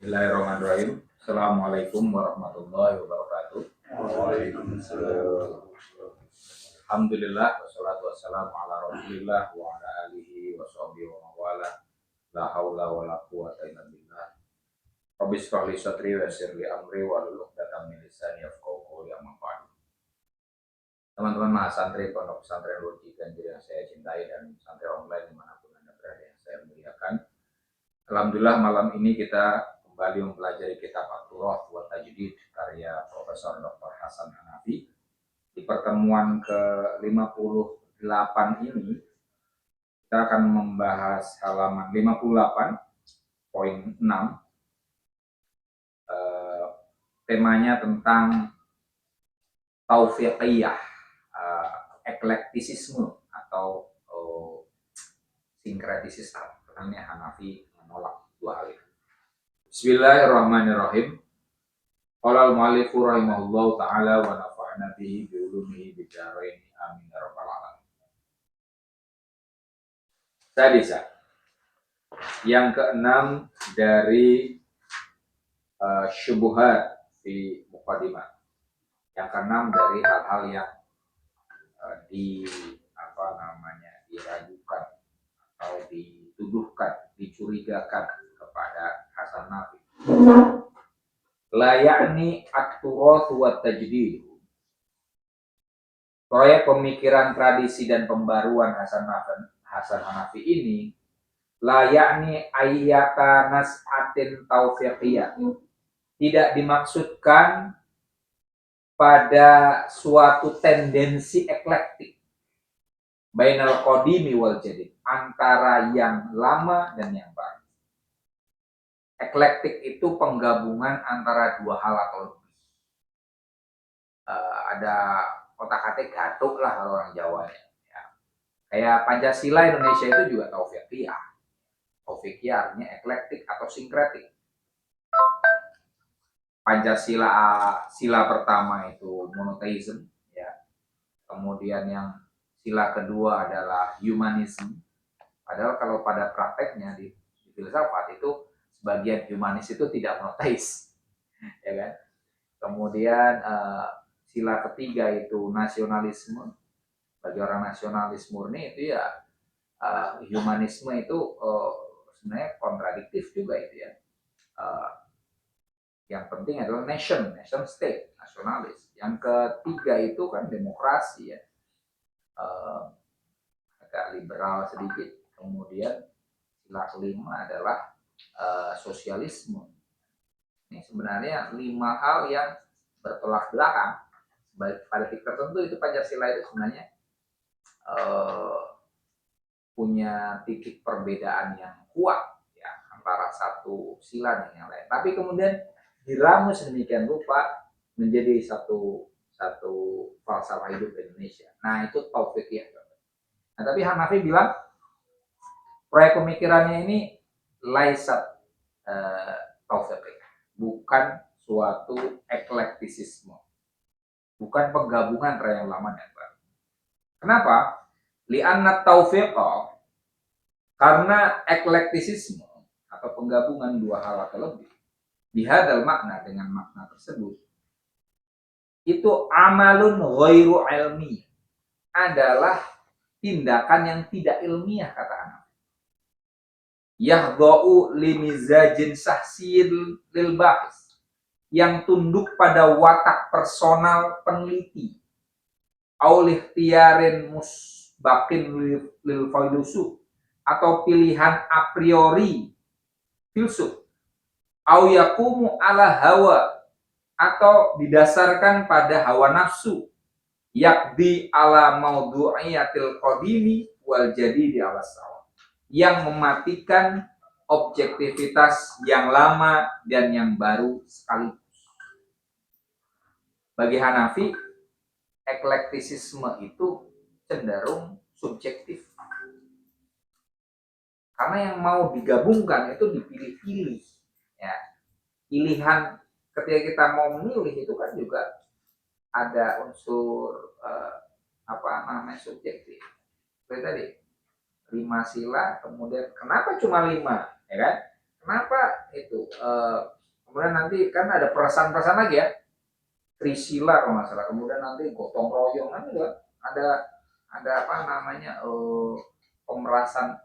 Bismillahirrahmanirrahim. Assalamualaikum warahmatullahi wabarakatuh. Waalaikumsalam. Alhamdulillah wassalatu wassalamu ala Rasulillah wa ala alihi wa sahbihi wa mawala. La haula wa la quwata illa billah. Rabbi shrah li sadri wa yassir li amri wa hlul 'uqdatam min lisani yafqahu qawli. Amma ba'du. Teman-teman mahasantri Pondok Pesantren Lurji Ganjil yang saya cintai dan santri online dimanapun Anda berada yang saya muliakan. Alhamdulillah malam ini kita kembali mempelajari kitab At-Turath wa Tajdid karya Profesor Dr. Hasan Hanafi. Di pertemuan ke-58 ini kita akan membahas halaman 58.6. Temanya tentang taufiqiyah, eklektisisme atau sinkretisisme. Karena Hanafi menolak dua hal itu. Bismillahirrahmanirrahim. Qala al-mu'allifu rahimahullahu ta'ala wa nafa'ana bihi bi ulumihi bidarain amin ya rabbal alamin. Sadisa. Yang keenam dari syubhat di muqaddimah. Yang keenam dari hal-hal yang diragukan atau dituduhkan, dicurigakan kepada Hasan Hanafi. La ya'ni at-turath wa tajdid. Proyek pemikiran tradisi dan pembaruan Hasan Hanafi ini la ya'ni ayyata nas'atin taufiqiyah. Tidak dimaksudkan pada suatu tendensi eklektik bainal qadimi wal jadid, antara yang lama dan yang baru. Eklektik itu penggabungan antara dua hal atau lebih. Ada otak-atik gatuk lah kalau orang Jawa ya. Kayak Pancasila Indonesia itu juga taufiqiyah. Taufiqiyah artinya eklektik atau sinkretik. Pancasila sila pertama itu monoteisme ya. Kemudian yang sila kedua adalah humanisme. Padahal kalau pada prakteknya di filsafat itu sebagian humanis itu tidak monoteis, ya kan? Kemudian sila ketiga itu nasionalisme. Bagi orang nasionalis murni itu ya humanisme itu sebenarnya kontradiktif juga itu ya. Yang penting adalah nation state, nasionalis. Yang ketiga itu kan demokrasi ya, agak liberal sedikit. Kemudian sila kelima adalah sosialisme. Ini sebenarnya 5 hal yang bertolak belakang. Pada titik tertentu itu Pancasila itu sebenarnya punya titik perbedaan yang kuat ya antara satu sila dengan yang lain. Tapi kemudian diramu sedemikian rupa menjadi satu falsafah hidup Indonesia. Nah itu taufiqiyah. Nah tapi Hanafi bilang proyek pemikirannya ini laisat taufiqiyah, bukan suatu eklektisisme, bukan penggabungan antara yang lama dan baru. Kenapa? Li'anna taufiqah, karena eklektisisme atau penggabungan dua hal atau lebih bihadal makna, dengan makna tersebut, itu amalun ghairu ilmi, adalah tindakan yang tidak ilmiah, kata anak. Yahda'u limizajin sahsil lil bahis, yang tunduk pada watak personal peneliti, aulih tiarin musbakin lil failusu, atau pilihan a priori filsuf, au yakumu ala hawa, atau didasarkan pada hawa nafsu, yakdi ala maudhu'iyatil qadimi wal jadidi ala sawa, yang mematikan objektivitas yang lama dan yang baru sekaligus. Bagi Hanafi, eklektisisme itu cenderung subjektif. Karena yang mau digabungkan itu dipilih-pilih ya. Pilihan ketika kita mau memilih itu kan juga ada unsur subjektif. Seperti tadi 5 sila, kemudian kenapa cuma 5 ya kan? kenapa itu? Kemudian nanti kan ada perasaan-perasaan lagi ya, Trisila kalau nggak salah. Kemudian nanti gotong royong kan juga ada apa namanya pemerasan,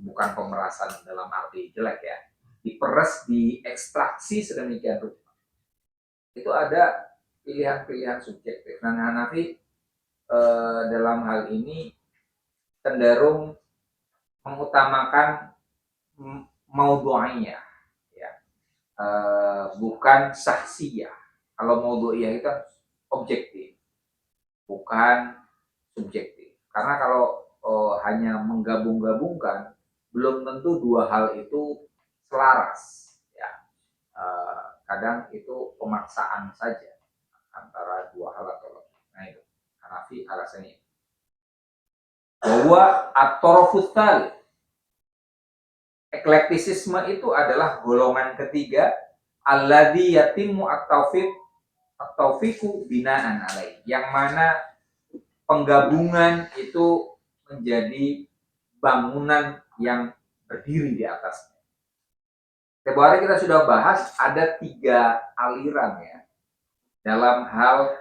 bukan pemerasan dalam arti jelek ya, diperes, diekstraksi sedemikian rupa. Itu ada pilihan-pilihan subjektif. Nah, Hanafi dalam hal ini cenderung mengutamakan maudhu'iyah ya, bukan sahsiyah. Kalau maudhu'iyah itu objektif, bukan subjektif. Karena kalau hanya menggabung-gabungkan, belum tentu dua hal itu selaras ya. Kadang itu pemaksaan saja antara dua hal atau lebih. Nah itu Hanafi alasannya. Bahwa at-tarafut tsalits, eklektisisme itu adalah golongan ketiga, alladzi yatimmu at-taufiqu binaan alaih, yang mana penggabungan itu menjadi bangunan yang berdiri di atasnya. Tempoh hari kita sudah bahas ada 3 aliran ya dalam hal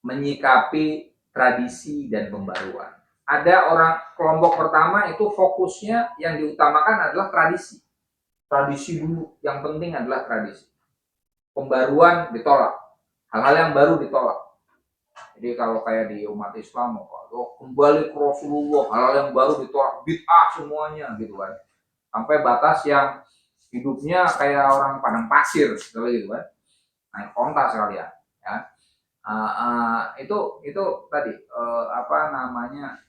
menyikapi tradisi dan pembaruan. Ada kelompok pertama itu fokusnya yang diutamakan adalah tradisi. Tradisi dulu, yang penting adalah tradisi. Pembaruan ditolak, hal-hal yang baru ditolak. Jadi kalau kayak di umat Islam, kembali ke Rasulullah, hal-hal yang baru ditolak, bid'ah semuanya gitu kan. Sampai batas yang hidupnya kayak orang padang pasir, gitu kan. Naik onta sekalian, ya. Itu tadi apa namanya,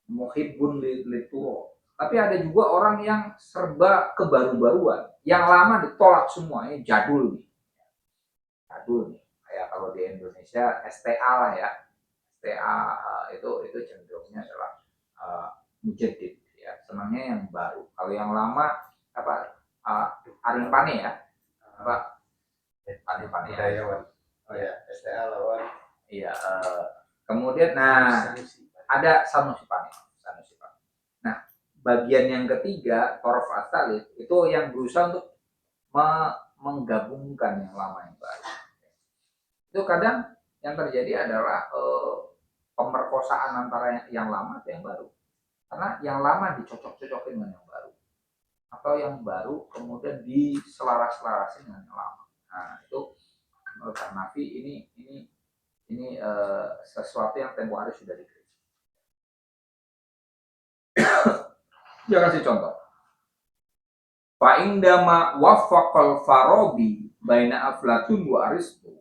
muhibbun litu. Tapi ada juga orang yang serba kebaru-baruan, yang lama ditolak semuanya, jadul nih. Jadul nih. Kayak kalau di Indonesia STA lah ya. STA itu cenderungnya adalah mujaddid ya, senangnya yang baru. Kalau yang lama apa Aring Pane ya. Apa? Aring Pane ya. Oh ya, STA lawan. Iya, kemudian ada Sanusi Pane. Nah, bagian yang ketiga, Torf Astalit, itu yang berusaha untuk menggabungkan yang lama yang baru. Itu kadang yang terjadi adalah pemerkosaan antara yang lama dan yang baru. Karena yang lama dicocok-cocokin dengan yang baru. Atau yang baru kemudian diselaras-selarasin dengan yang lama. Nah, itu menurut Hanafi ini sesuatu yang tempoh hari sudah dikritik. Dia kasih contoh. Fa'indama waffaqal Farabi baina Aflatun wa Aristo.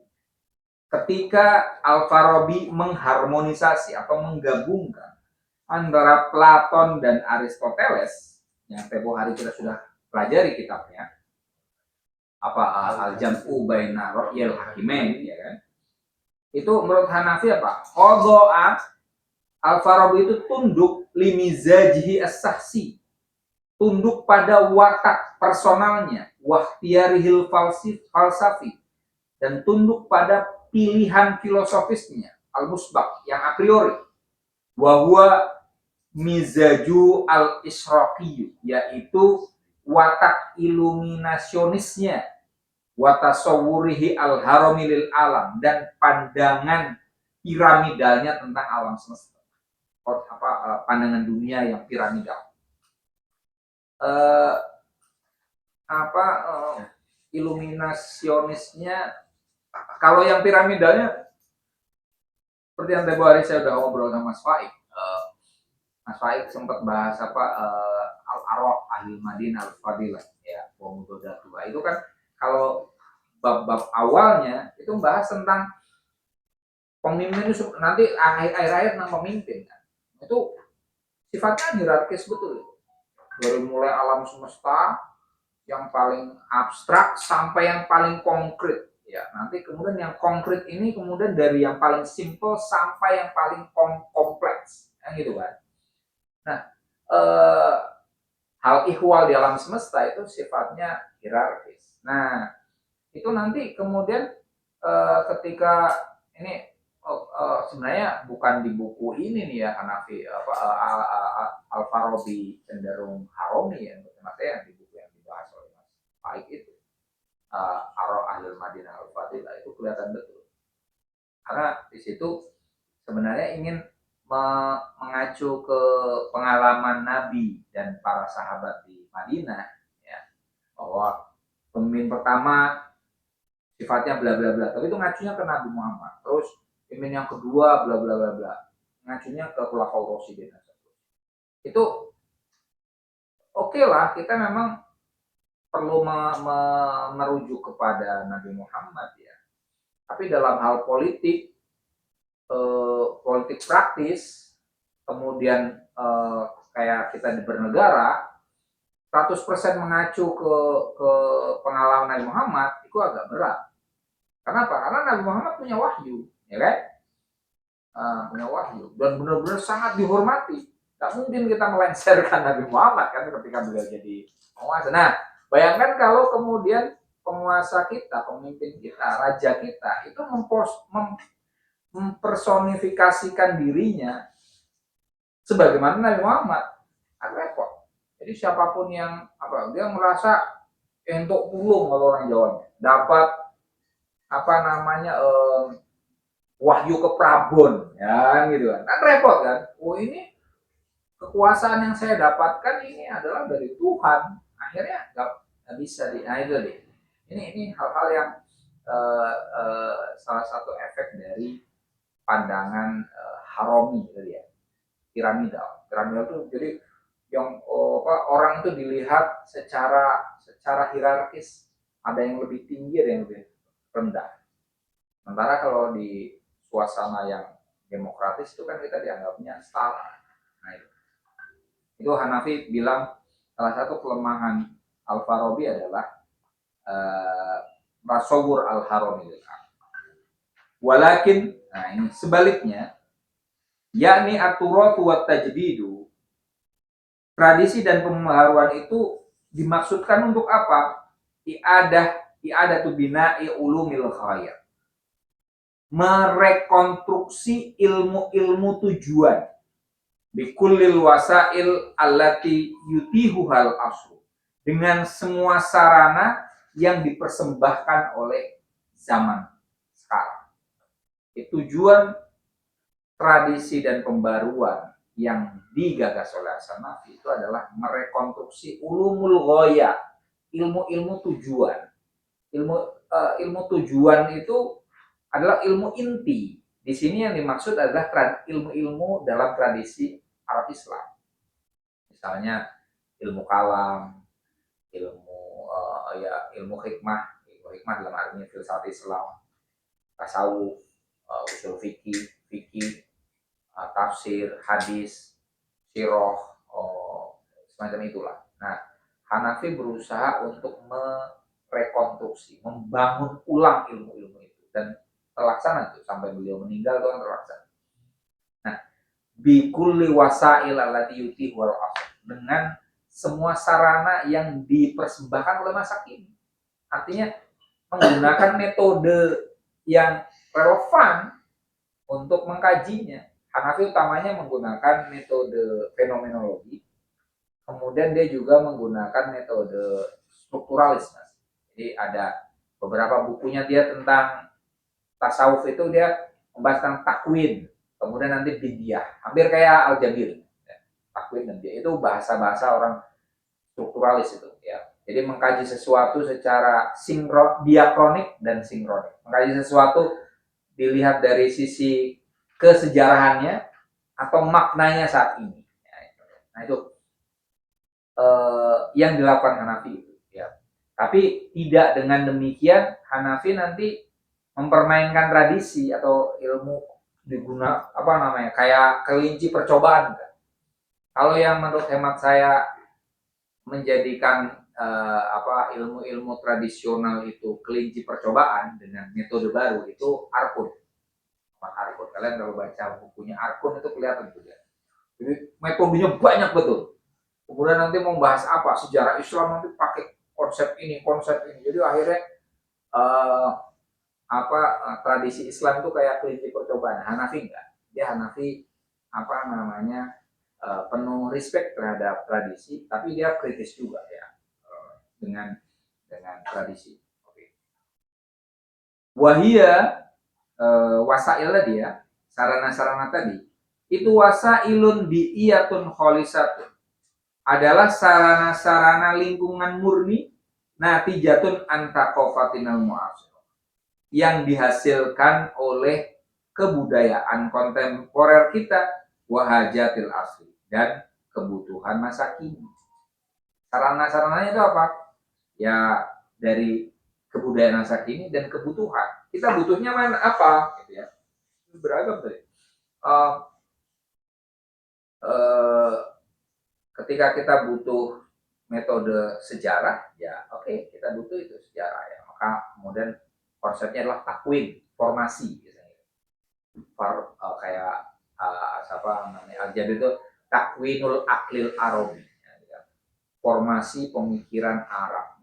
Ketika Al-Farabi mengharmonisasi atau menggabungkan antara Platon dan Aristoteles, yang tempoh hari kita sudah pelajari kitabnya, apa Al-Jam'u baina Ra'yil Hakimain, ya kan? Itu menurut Hanafi apa? Qadha'a Al-Farabi itu tunduk limizajihi as-sahsi, tunduk pada watak personalnya, wahtiyarihil falsafi, dan tunduk pada pilihan filosofisnya, al-musbaq, yang a priori, wahwa mizaju al-ishraqiyyu, yaitu watak iluminasionisnya, watasawwurihi al-haramilil alam, dan pandangan piramidalnya tentang alam semesta. Pandangan dunia yang piramidal. Iluminasionisnya, kalau yang piramidalnya seperti yang tempoh hari saya udah ngobrol sama Mas Faik. Mas Faik sempat bahas al-arwah ahli Madinah al-fadilah ya, Mudoda tua. Itu kan kalau bab-bab awalnya itu membahas tentang pemimpin itu nanti akhir-akhir tentang pemimpin kan. Itu sifatnya hierarkis betul. Dari mulai alam semesta yang paling abstrak sampai yang paling konkret ya. Nanti kemudian yang konkret ini kemudian dari yang paling simple sampai yang paling kompleks kan gitu kan. Nah, hal ihwal di alam semesta itu sifatnya hierarkis. Nah, itu nanti kemudian ketika ini sebenarnya bukan di buku ini nih ya, Hanafi Al-Farabi cenderung Harami ya, maksudnya yang di buku yang baik itu Ahlul Madinah Al-Fadilah itu kelihatan betul. Karena di situ sebenarnya ingin mengacu ke pengalaman Nabi dan para sahabat di Madinah, ya, bahwa pemimpin pertama sifatnya bla bla bla, tapi itu ngacunya ke Nabi Muhammad. Terus pemimpin yang kedua bla bla bla bla, ngacunya ke Khulafaur Rasyidin. Itu oke lah, kita memang perlu merujuk kepada Nabi Muhammad ya. Tapi dalam hal politik, politik praktis, kemudian kayak kita di bernegara, 100% mengacu ke pengalaman Nabi Muhammad itu agak berat. Kenapa? Karena Nabi Muhammad punya wahyu, ya kan? Punya wahyu dan benar-benar sangat dihormati. Tak mungkin kita melengsarkan Nabi Muhammad kan ketika beliau jadi penguasa. Nah, bayangkan kalau kemudian penguasa kita, pemimpin kita, raja kita itu mempersonifikasikan dirinya sebagaimana Nabi Muhammad, kan repot. Jadi siapapun yang dia merasa entuk pulung kalau orang Jawanya, dapat wahyu ke Prabon, ya gitu kan repot kan. Oh ini kekuasaan yang saya dapatkan ini adalah dari Tuhan, akhirnya nggak bisa nah itu deh. Ini hal-hal yang salah satu efek dari pandangan Haromi gitu ya, piramidal itu. Jadi yang orang itu dilihat secara hierarkis, ada yang lebih tinggi, ada yang lebih rendah. Sementara kalau di suasana yang demokratis itu kan kita dianggapnya setara. Nah itu Hanafi bilang salah satu kelemahan Al-Farabi adalah tasawwur al-harami. Walakin, nah ini sebaliknya, yakni aturatu wa tajdidu, tradisi dan pembaharuan itu dimaksudkan untuk apa? I'adatu bina'i ulumil khayat, merekonstruksi ilmu-ilmu tujuan bikullil wasail allati yutihuhal asru, dengan semua sarana yang dipersembahkan oleh zaman sekarang. Tujuan tradisi dan pembaruan yang digagas oleh As-Sanafi itu adalah merekonstruksi ulumul ghaya, ilmu-ilmu tujuan. Ilmu tujuan itu adalah ilmu inti. Di sini yang dimaksud adalah ilmu-ilmu dalam tradisi Arab Islam. Misalnya ilmu kalam, ilmu hikmah dalam artinya filsafat Islam, tasawuf, usul fikih, tafsir, hadis, sirah, semacam itulah. Nah, Hanafi berusaha untuk merekonstruksi, membangun ulang ilmu-ilmu itu dan terlaksana itu sampai beliau meninggal itu kan terlaksana. Nah, bikulli wasail allati yutihu wal asr, dengan semua sarana yang dipersembahkan oleh masa kini. Artinya menggunakan metode yang relevan untuk mengkajinya. Hanafi utamanya menggunakan metode fenomenologi, kemudian dia juga menggunakan metode strukturalis. Jadi ada beberapa bukunya dia tentang tasawuf, itu dia membahas tentang takwin, kemudian nanti bidiyah, hampir kayak Al-Jabir. Takwin dan bidiyah itu bahasa-bahasa orang strukturalis itu ya. Jadi mengkaji sesuatu secara diakronik dan sinkronik. Mengkaji sesuatu dilihat dari sisi kesejarahannya atau maknanya saat ini. Nah itu yang dilakukan Hanafi itu ya. Tapi tidak dengan demikian Hanafi nanti mempermainkan tradisi atau ilmu diguna kayak kelinci percobaan. Kalau yang menurut hemat saya menjadikan ilmu-ilmu tradisional itu kelinci percobaan dengan metode baru itu Arkun. Kalian kalau baca bukunya Arkun itu kelihatan juga. Jadi metodenya banyak betul. Kemudian nanti mau bahas apa sejarah Islam, nanti pakai konsep ini. Jadi akhirnya tradisi Islam itu kayak kelinci percobaan. Hanafi enggak. Dia Hanafi penuh respect terhadap tradisi, tapi dia kritis juga ya dengan tradisi. Oke. Wahia wasail tadi ya, sarana-sarana tadi itu wasailun bi'iyatun kholisatun, adalah sarana-sarana lingkungan murni natijatun antaqofatinal mu'asir, yang dihasilkan oleh kebudayaan kontemporer kita, wahajatil asli, dan kebutuhan masa kini. Sarana-sarananya itu apa? Ya dari kebudayaan masa kini dan kebutuhan. Kita butuhnya mana apa? Gitu ya. Beragam tadi. Ketika kita butuh metode sejarah, ya oke, kita butuh itu sejarah ya. Maka kemudian konsepnya adalah takwin, formasi biasanya. Kayak siapa namanya? Jadi itu takwinul aklil arabi, ya, formasi pemikiran Arab.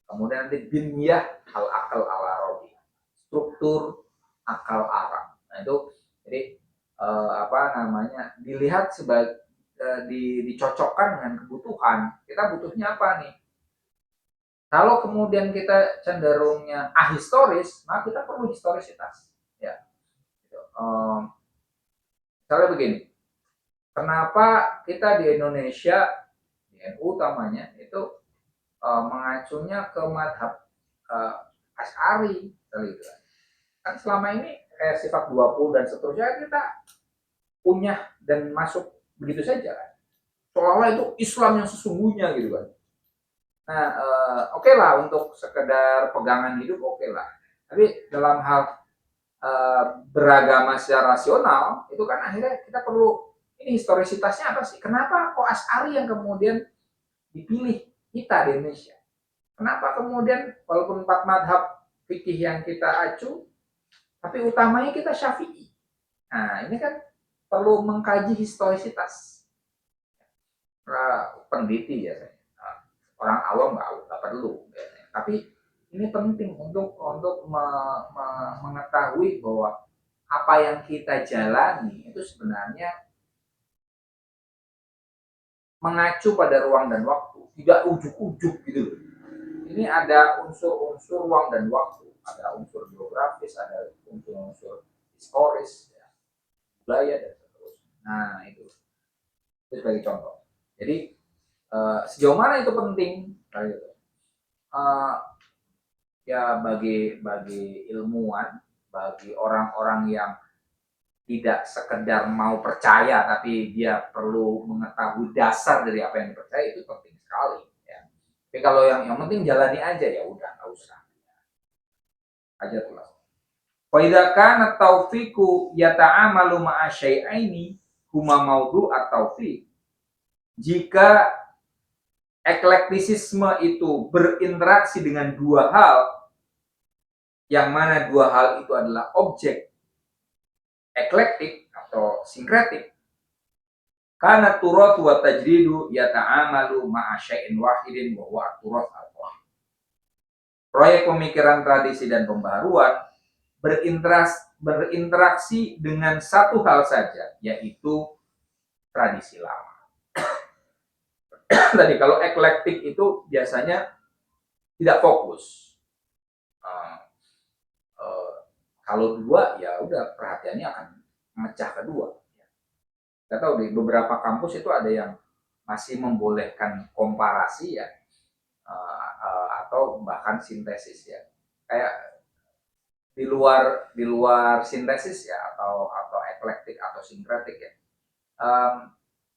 Kemudian nanti binyah al akal al arabi, struktur akal Arab. Nah itu jadi dilihat sebagai dicocokkan dengan kebutuhan. Kita butuhnya apa nih? Kalau kemudian kita cenderungnya ahistoris, maka kita perlu historisitas. Ya. Misalnya begini, kenapa kita di Indonesia, di NU utamanya itu mengacunya ke madhab Asy'ari, gitu. Kan selama ini kayak sifat 20 dan seterusnya kita punya dan masuk begitu saja kan. Seolah-olah itu Islam yang sesungguhnya gitu kan. Nah, oke lah untuk sekedar pegangan hidup oke lah. Tapi dalam hal beragama secara rasional itu kan akhirnya kita perlu ini historisitasnya apa sih? Kenapa kok Asy'ari yang kemudian dipilih kita di Indonesia? Kenapa kemudian walaupun 4 madhab fikih yang kita acu, tapi utamanya kita Syafi'i? Nah, ini kan perlu mengkaji historisitas. Peneliti ya, orang awam nggak perlu. Tapi ini penting untuk mengetahui bahwa apa yang kita jalani itu sebenarnya mengacu pada ruang dan waktu, tidak ujuk-ujuk gitu. Ini ada unsur-unsur ruang dan waktu, ada unsur geografis, ada unsur-unsur historis, ya, budaya dan seterusnya. Nah itu sebagai contoh. Jadi sejauh mana itu penting? Ya bagi ilmuwan, bagi orang-orang yang tidak sekedar mau percaya tapi dia perlu mengetahui dasar dari apa yang dipercaya, itu penting sekali ya. Tapi kalau yang penting jalani aja, ya udah nggak usah aja tuh. Wa idza kana taufiqu yata'amalu ma'a syai'aini huma maudu' at-taufiq. Jika eklektisisme itu berinteraksi dengan dua hal, yang mana dua hal itu adalah objek eklektik atau sinkretik, karena turath wa tajridu yata'amalu ma'a syai'in wahidin wa huwa turath al-wahid. Proyek pemikiran tradisi dan pembaharuan berinteraksi dengan satu hal saja, yaitu tradisi lama. Tadi kalau eklektik itu biasanya tidak fokus. Kalau dua, ya udah perhatiannya akan memecah kedua. Kita tahu di beberapa kampus itu ada yang masih membolehkan komparasi ya, atau bahkan sintesis ya. Kayak di luar sintesis ya, atau eklektik atau sinkretik ya.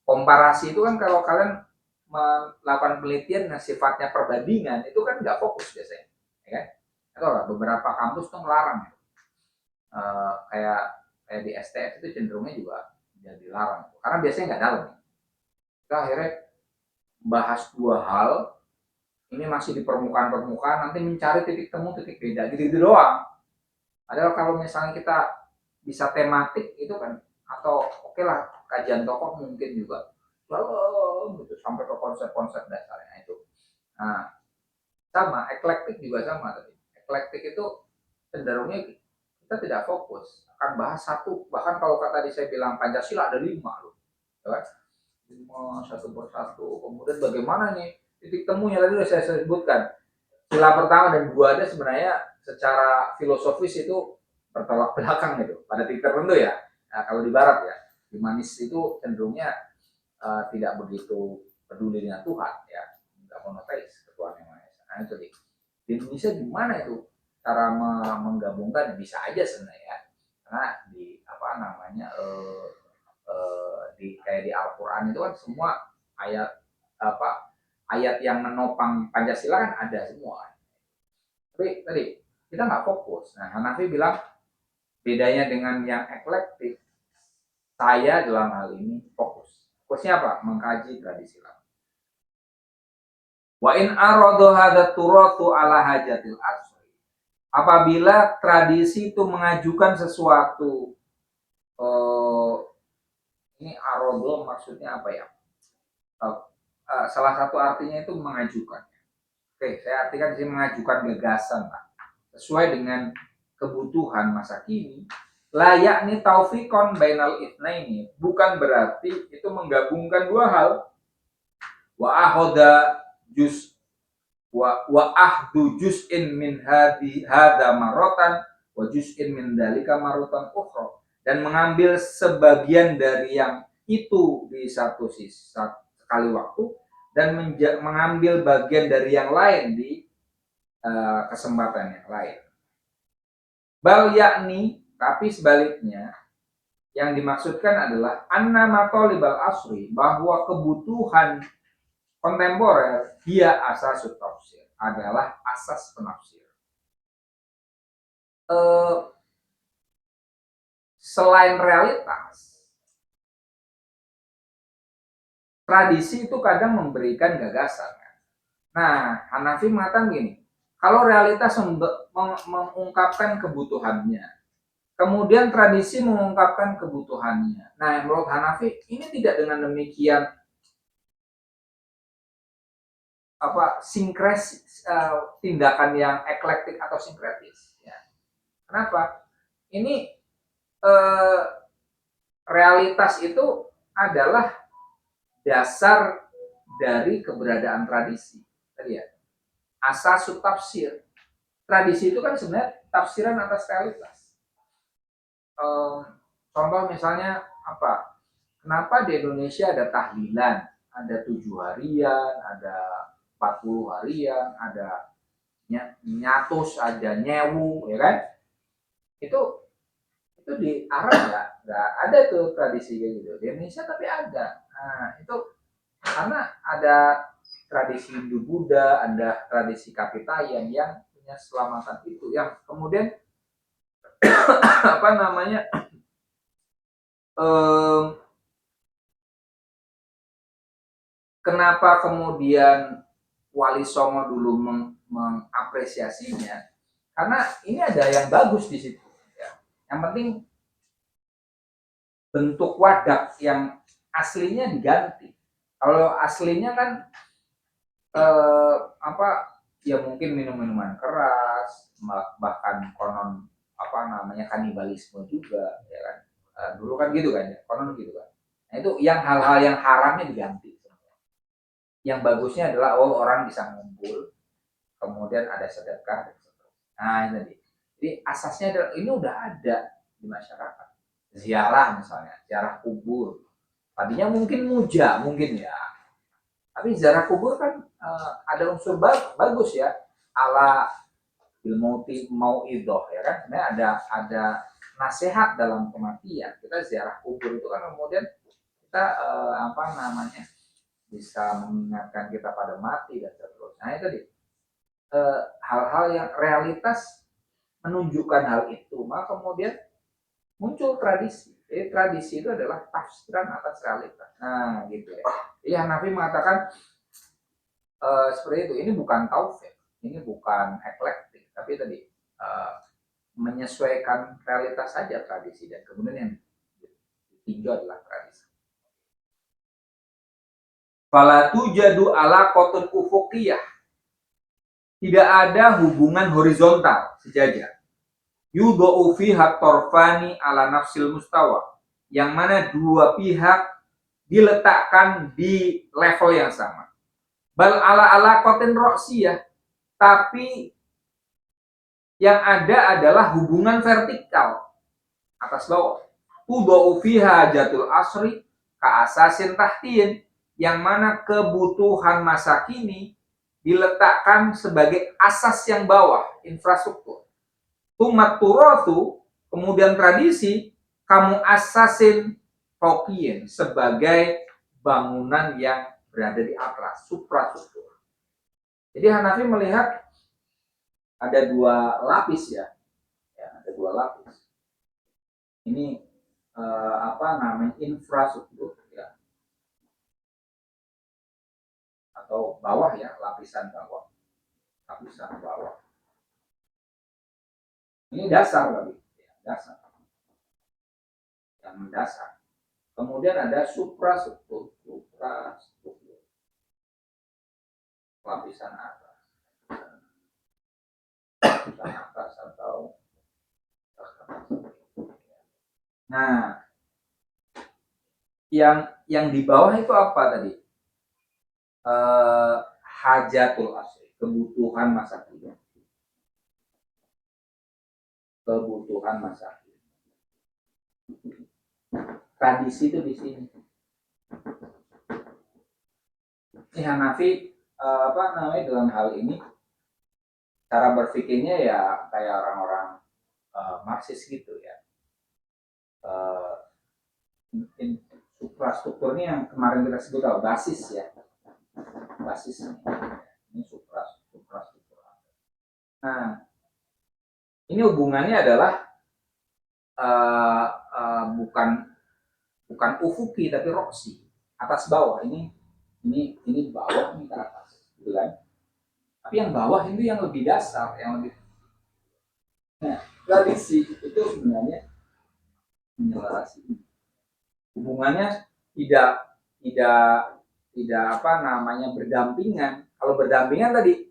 Komparasi itu kan kalau kalian melakukan penelitian yang sifatnya perbandingan itu kan nggak fokus biasanya, ya kan? Atau beberapa kampus tuh melarang, kayak di STF itu cenderungnya juga jadi dilarang karena biasanya nggak dalam. Kita akhirnya bahas dua hal, ini masih di permukaan, nanti mencari titik temu, titik beda, gitu doang. Padahal kalau misalnya kita bisa tematik itu kan, atau oke lah kajian tokoh mungkin juga lalu gitu sampai ke konsep-konsep dasarnya itu. Nah, sama eklektik juga sama tadi. Eklektik itu cenderungnya kita tidak fokus, akan bahas satu, bahkan kalau tadi saya bilang Pancasila ada 5 loh, ya kan? 5 satu persatu. Kemudian bagaimana nih titik temunya tadi sudah saya sebutkan. sila pertama dan kedua ada sebenarnya secara filosofis itu bertolak belakang gitu pada titik tertentu ya. Nah, kalau di barat ya, humanis itu cenderungnya tidak begitu peduli dengan Tuhan ya, nggak monoteis ketuhanan yang maha esa. Nah itu di Indonesia gimana itu cara menggabungkan, bisa aja sebenarnya karena di apa namanya di kayak di Al-Quran itu kan semua ayat apa ayat yang menopang Pancasila kan ada semua. Tapi tadi kita nggak fokus. Nah, Hanafi bilang bedanya dengan yang eklektik, saya dalam hal ini fokus. Fokusnya apa? Mengkaji tradisi lama. Wa in aradu hadza turatu ala hajatil asri. Apabila tradisi itu mengajukan sesuatu, ini arado maksudnya apa ya? Salah satu artinya itu mengajukan. Oke, saya artikan di sini mengajukan gagasan, Pak. Sesuai dengan kebutuhan masa kini, layak nih taufikon bainal itnaini, bukan berarti itu menggabungkan dua hal. Wa ahoda juz wa ahdu juz'in min hada marotan wa juz'in min dalika marotan ukhra, dan mengambil sebagian dari yang itu di satu sisi sekali waktu dan mengambil bagian dari yang lain di kesempatan yang lain. Bal yakni, tapi sebaliknya yang dimaksudkan adalah anna matolibal asri, bahwa kebutuhan kontemporer dia asas tafsir, adalah asas penafsir. Selain realitas, tradisi itu kadang memberikan gagasan. Nah, Hanafi mengatakan gini, kalau realitas mengungkapkan kebutuhannya, kemudian tradisi mengungkapkan kebutuhannya. Nah, menurut Hanafi ini tidak dengan demikian sinkresis, tindakan yang eklektik atau sinkretis. Ya. Kenapa? Ini realitas itu adalah dasar dari keberadaan tradisi. Tadi ya, asas tafsir. Tradisi itu kan sebenarnya tafsiran atas realitas. Contoh misalnya apa? Kenapa di Indonesia ada tahlilan, ada 7 harian, ada 40 harian, ada nyatus, ada nyewu, ya kan? Itu di Arab nggak ada tuh tradisi kayak gitu. Di Indonesia tapi ada. Nah, itu karena ada tradisi Hindu Buddha, ada tradisi Kapitayan yang punya selamatan itu, yang kemudian apa namanya kenapa kemudian Wali Songo dulu mengapresiasinya, karena ini ada yang bagus di situ ya. Yang penting bentuk wadah yang aslinya diganti. Kalau aslinya kan ya mungkin minum-minuman keras, bahkan konon kanibalisme juga, ya kan. Dulu kan gitu kan ya, konon gitu kan. Nah itu yang hal-hal yang haramnya diganti. Yang bagusnya adalah orang bisa ngumpul, kemudian ada sedekah. Nah ini. Jadi asasnya adalah ini udah ada di masyarakat. Ziarah misalnya, ziarah kubur. Tadinya mungkin muja, mungkin ya. Tapi ziarah kubur kan ada unsur bagus ya, ala ilmauti mau idoh ya kan. Sebenarnya ada nasihat dalam kematian. Kita ziarah kubur itu kan kemudian kita bisa mengingatkan kita pada mati dan seterusnya. Nah itu hal-hal yang realitas menunjukkan hal itu, maka kemudian muncul tradisi. Jadi tradisi itu adalah tafsiran atas realitas. Nah gitu ya. Jadi Hanafi mengatakan seperti itu. Ini bukan taufik, ini bukan eklektik, tapi tadi menyesuaikan realitas saja tradisi, dan kemudian yang ditinjau adalah tradisi. Fala tujadu alaqatun ufuqiyah. Tidak ada hubungan horizontal sejajar. Yudha'u fiha torfani ala nafsil mustawa. Yang mana dua pihak diletakkan di level yang sama. Bal ala alaqatin ro'siyah. tapi yang ada adalah hubungan vertikal atas bawah. Tudau fiha jatul asri ka asasin tahtin, yang mana kebutuhan masa kini diletakkan sebagai asas yang bawah, infrastruktur. Tumat turothu, kemudian tradisi, kamu asasin fauqiyin, sebagai bangunan yang berada di atas, suprastruktur. Jadi Hanafi melihat ada dua lapis ya, ada dua lapis. Ini infrastruktur ya, atau bawah ya, lapisan bawah. Ini dasar lagi, ya, dasar yang mendasar. Kemudian ada suprastruktur, lapisan atas, atau nah, yang di bawah itu apa tadi? Hajatul asri, kebutuhan masa kini. Tradisi itu di sini. Ini Hanafi dalam hal ini cara berpikirnya ya kayak orang-orang Marxis gitu ya. Suprastruktur ini yang kemarin kita sebut basis ya. Basis ini suprastruktur. Nah, ini hubungannya adalah bukan ufuki tapi roksi, atas bawah. Ini bawah, ini ke atas, gitu kan? Tapi yang bawah itu yang lebih dasar, yang lebih. Nah, tradisi itu sebenarnya menjelaskan hubungannya tidak berdampingan. Kalau berdampingan tadi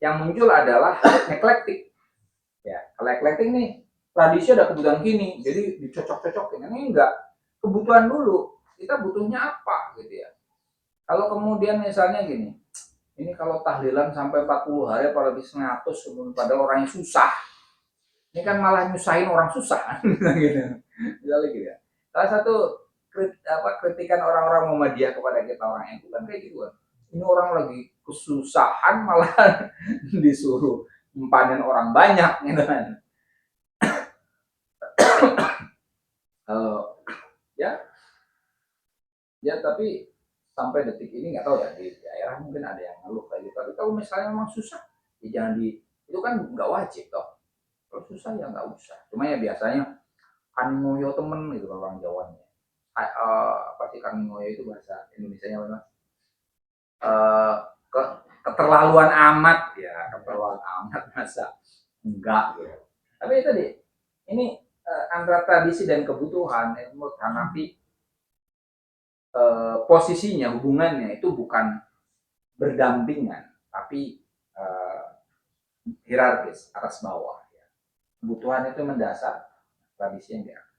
yang muncul adalah eklektik. Ya, kalau eklektik nih tradisi ada kebutuhan gini, jadi dicocok-cocokin. Ini enggak, kebutuhan dulu. Kita butuhnya apa gitu ya. Kalau kemudian misalnya gini, ini kalau tahlilan sampai 40 hari apalagi 100 padahal orang yang susah. Ini kan malah nyusahin orang susah gitu. Misalnya gitu ya. Salah satu kritikan orang-orang Muhammadiyah kepada kita orang yang kan kayak gitu kan. Ini orang lagi kesusahan malah disuruh mempanen orang banyak gitu kan. Ya tapi sampai detik ini nggak tahu ya, di daerah mungkin ada yang ngeluh kayak gitu. Tapi kalau misalnya memang susah, ya jangan itu kan nggak wajib toh. Kalau susah ya nggak usah. Cuma ya biasanya kan ngoyo temen gitu orang Jawanya. Apa sih kan ngoyo itu bahasa Indonesianya apa? Keterlaluan amat ya, keterlaluan amat masa enggak gitu. Tapi itu tadi, ini antara tradisi dan kebutuhan menurut Hanafi posisinya, hubungannya itu bukan berdampingan, tapi hierarkis, atas bawah. Ya. Kebutuhan itu mendasar, tradisi yang di atas.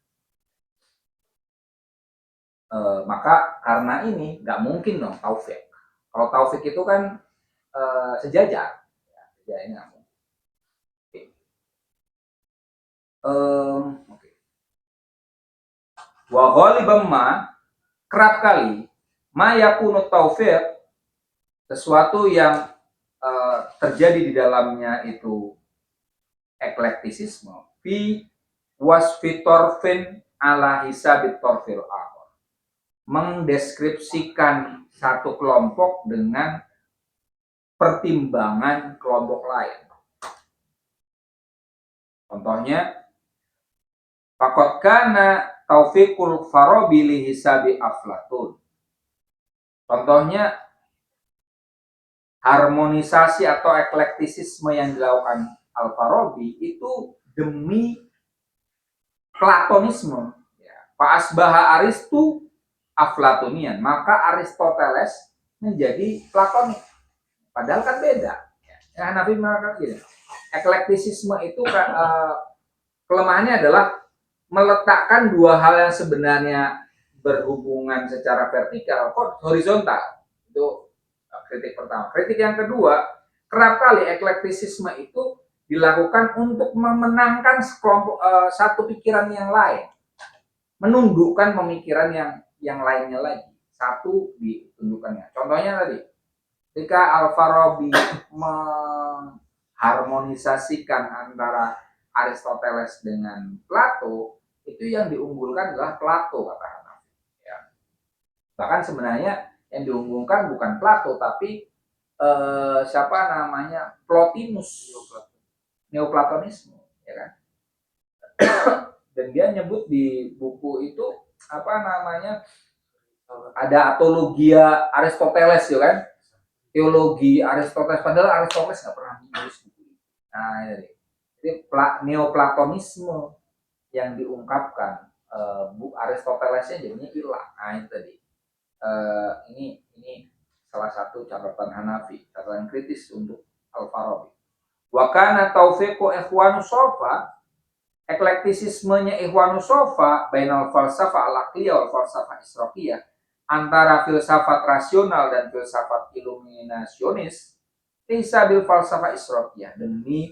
Maka karena ini nggak mungkin dong taufik. Kalau taufik itu kan sejajar, ya ini nggak mungkin. Oke. Wa ghalibam ma, kerap kali mayakunu taufik, sesuatu yang terjadi di dalamnya itu eklektisisme fi wasfi torfin ala hisabit torfil akhor, mendeskripsikan satu kelompok dengan pertimbangan kelompok lain. Contohnya, faqad kana taufiqul farabi li hisabi Aflatun. Contohnya, harmonisasi atau eklektisisme yang dilakukan Al-Farabi itu demi Platonisme. Fa asbaha Aristu Aflatunian, maka Aristoteles menjadi Platonik. Padahal kan beda. Ya, Hanafi mengatakan gini, eklektisisme itu kelemahannya adalah meletakkan dua hal yang sebenarnya berhubungan secara vertikal kok horizontal. Itu kritik pertama. Kritik yang kedua, kerap kali eklektisisme itu dilakukan untuk memenangkan satu pikiran yang lain, menundukkan pemikiran yang lainnya lagi. Satu ditundukkannya. Contohnya tadi, ketika Al-Farabi mengharmonisasikan antara Aristoteles dengan Plato, itu yang diunggulkan adalah Plato, kata Hanafi. Ya. Bahkan sebenarnya yang diunggulkan bukan Plato, tapi siapa namanya, Plotinus, Neoplatonisme, ya kan? Dan dia nyebut di buku itu apa namanya, ada atologia Aristoteles, ya kan? Teologi Aristoteles, padahal Aristoteles nggak pernah menulis buku itu. Nah, ini Neoplatonisme yang diungkapkan, Aristotelesnya jadinya hilang. Nah, itu tadi. Ini salah satu catatan Hanafi, catatan kritis untuk Al-Farabi. Wa kana taufiqu ikhwanus sofa, eklektisismenya Ikhwanus Sofa bainal falsafah al-aqliyah wal falsafah israqiyah, antara filsafat rasional dan filsafat iluminasionis, bisa bil falsafah israqiyah, demi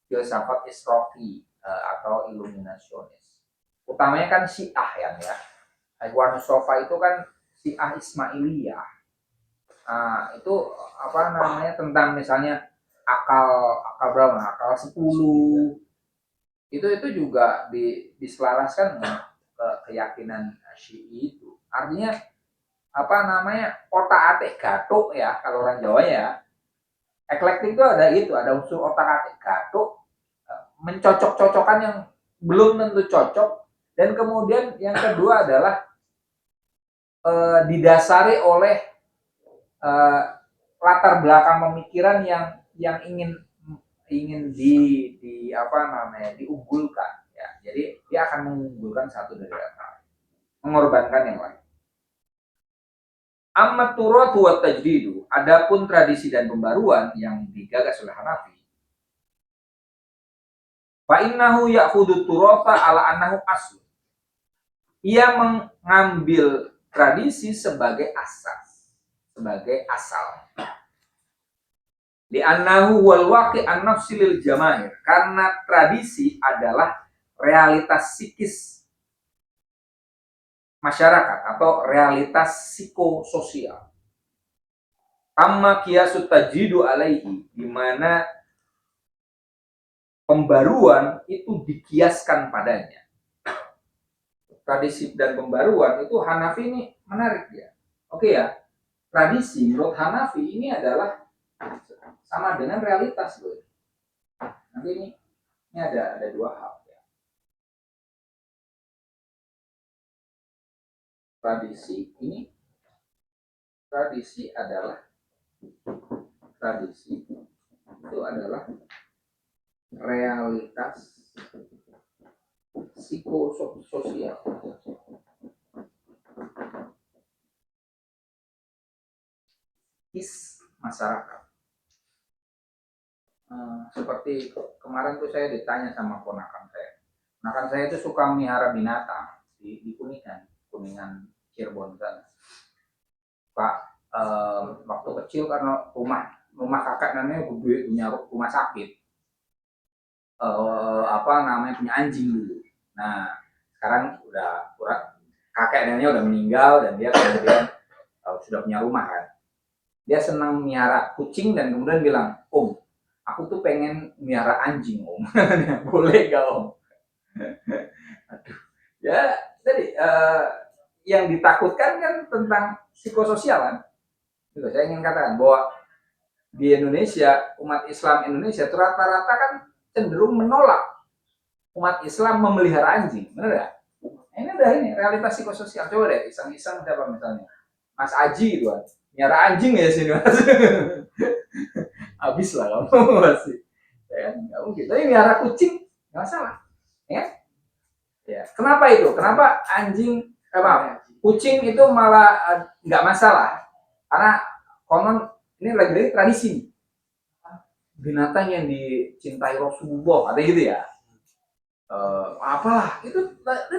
filsafat israqi atau iluminasionis. Utamanya kan Syiah ya. Ikhwanus Sofa itu kan Syiah Ismailiyah. Nah, itu apa namanya, tentang misalnya akal berapa? Akal 10. Itu juga diselaraskan dengan keyakinan Syi'i itu. Artinya apa namanya, otak-atik gatuk ya, kalau orang Jawa ya. Eklektik itu ada unsur otak-atik gatuk, mencocok-cocokkan yang belum tentu cocok, dan kemudian yang kedua adalah didasari oleh latar belakang pemikiran yang ingin di apa namanya, diunggulkan ya. Jadi dia akan mengunggulkan satu dari yang lain, mengorbankan yang lain. Amma turatu wa tajdidu, adapun tradisi dan pembaruan yang digagas oleh Hanafi, fa innahu ya'khudhu turata ala annahu asl. Ia mengambil tradisi sebagai asas, sebagai asal. Di annahu wal waqi' an-nafsi lil jamaahir, karena tradisi adalah realitas psikis masyarakat atau realitas psikososial. Amma qiyasut tajdidu alaihi, di mana pembaruan itu dikiaskan padanya. Tradisi dan pembaruan itu Hanafi ini menarik ya. Oke ya, tradisi menurut Hanafi ini adalah sama dengan realitas loh. Nanti ini ada dua hal ya. Tradisi itu adalah realitas psikososial. Masyarakat. Seperti kemarin tuh saya ditanya sama ponakan saya. Ponakan saya itu suka melihara binatang di Kuningan Cirebon sana. Pak, waktu kecil karena rumah kakak namanya gede, punya rumah sakit. Punya anjing dulu. Nah, sekarang udah kakek neneknya udah meninggal dan dia kemudian sudah punya rumah kan. Dia senang melihara kucing dan kemudian bilang, "Om, aku tuh pengen melihara anjing, Om." Boleh gak, Om? Aduh. Ya, jadi yang ditakutkan kan tentang psikososial kan. Juga saya ingin katakan bahwa di Indonesia, umat Islam Indonesia rata-rata kan cenderung menolak umat Islam memelihara anjing, benar ya? Ini udah realitas psikososial. Coba deh iseng-iseng siapa misalnya, Mas Aji itu kan, melihara anjing ya sini Mas. Habis lah kamu masih, ya nggak mungkin. Tapi melihara kucing nggak masalah, ya. Ya. Kenapa itu? Kenapa kucing itu malah nggak masalah? Karena konon ini lagi-lagi tradisi. Binatang yang dicintai Rasulullah, ada gitu ya. Apalah itu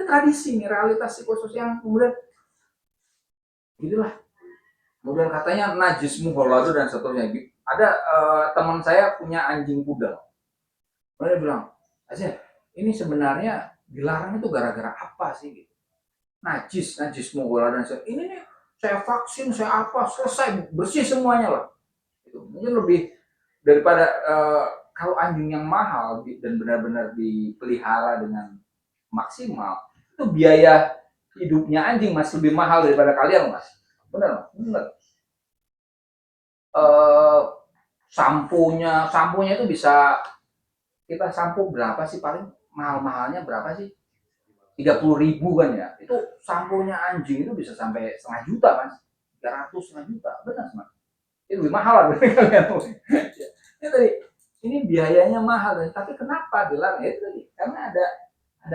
tradisi nih, realitas psikososial yang kemudian gitulah. Kemudian katanya najis muholado dan seterusnya. Ada teman saya punya anjing pudel. Dia bilang, Aja, ini sebenarnya dilarang itu gara-gara apa sih? Gitu. Najis muholado dan seterusnya. Ini nih, saya vaksin, saya apa, selesai, bersih semuanya lah. Itu mungkin lebih daripada kalau anjing yang mahal dan benar-benar dipelihara dengan maksimal, itu biaya hidupnya anjing masih lebih mahal daripada kalian, Mas. Benar, benar. Eh, samponya itu bisa kita sampo berapa sih paling mahal-mahalnya berapa sih? 30.000 kan ya. Itu samponya anjing itu bisa sampai setengah juta, Mas. 300 setengah juta. Benar, Mas. Itu lebih mahal lah dari kalian. Ya, tadi ini biayanya mahal, tapi kenapa dilarang? Ya, itu tadi karena ada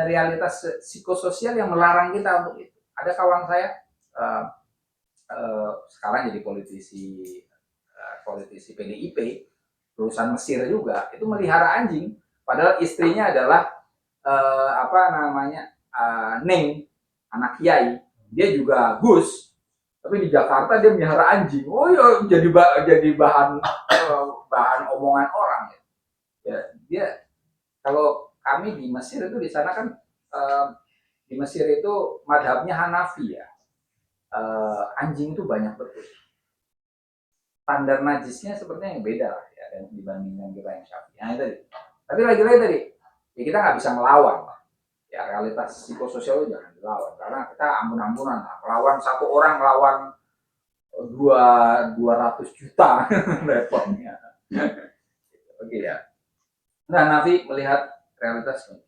realitas psikososial yang melarang kita untuk itu. Ada kawan saya sekarang jadi politisi PDIP, lulusan Mesir juga, itu melihara anjing. Padahal istrinya adalah apa namanya Neng, anak Kiai. Dia juga Gus, tapi di Jakarta dia melihara anjing. Oh ya, jadi bahan omongan orang ya. Ya, dia kalau kami di Mesir itu di sana kan di Mesir itu madhabnya Hanafi ya. Anjing itu banyak betul. Standar najisnya sepertinya yang beda lah ya dibandingkan kita yang Syafi'i. Nah, tadi. Tapi lagi-lagi tadi, ya kita nggak bisa melawan. Ya realitas psikososial itu jangan dilawan karena kita ampun-ampunan lah. Melawan satu orang, melawan 200 juta repotnya. Oke ya. Nah, Nafi melihat realitas ini.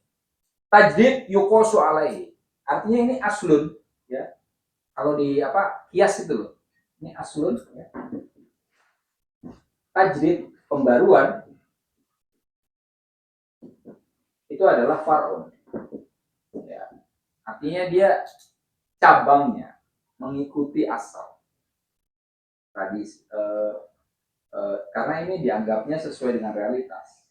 Tajdid yukosu alaihi. Artinya ini aslun ya. Kalau di apa kias itu loh. Ini aslun ya. Tajdid pembaruan itu adalah far'un. Ya. Artinya dia cabangnya mengikuti asal tradisi. Karena ini dianggapnya sesuai dengan realitas.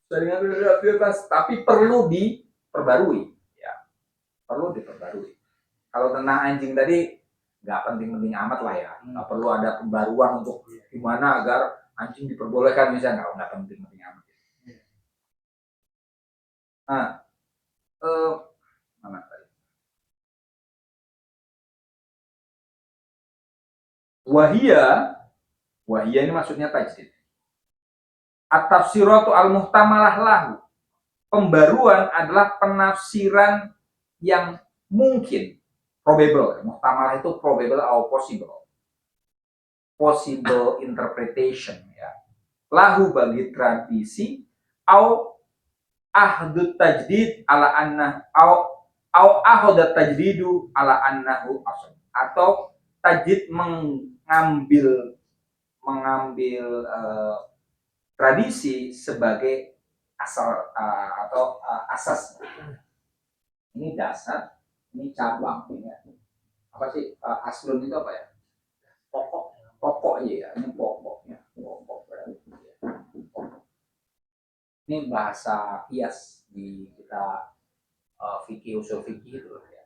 Sesuai dengan realitas, tapi perlu diperbarui. Ya, perlu diperbarui. Kalau tentang anjing tadi nggak penting-penting amat lah ya. Nggak perlu ada pembaruan untuk gimana agar anjing diperbolehkan misalnya nggak penting-penting amat. Nah, mana tadi? Wahia ini maksudnya tajdid. At-tafsiratu al-muhtamalah lahu. Pembaruan adalah penafsiran yang mungkin, probable. Muhtamalah itu probable atau possible. Possible interpretation ya. Lahu bagi tradisi au ahdut tajdid ala annah au ahdat tajdidu ala annahu asal, atau tajdid mengambil tradisi sebagai asal atau asas. Ini dasar, ini cabang. Ini apa sih aslun itu apa ya? Pokok ya, ini pokoknya. Pokok berarti. Ini bahasa kias di kita fikih usul fikih itu ya.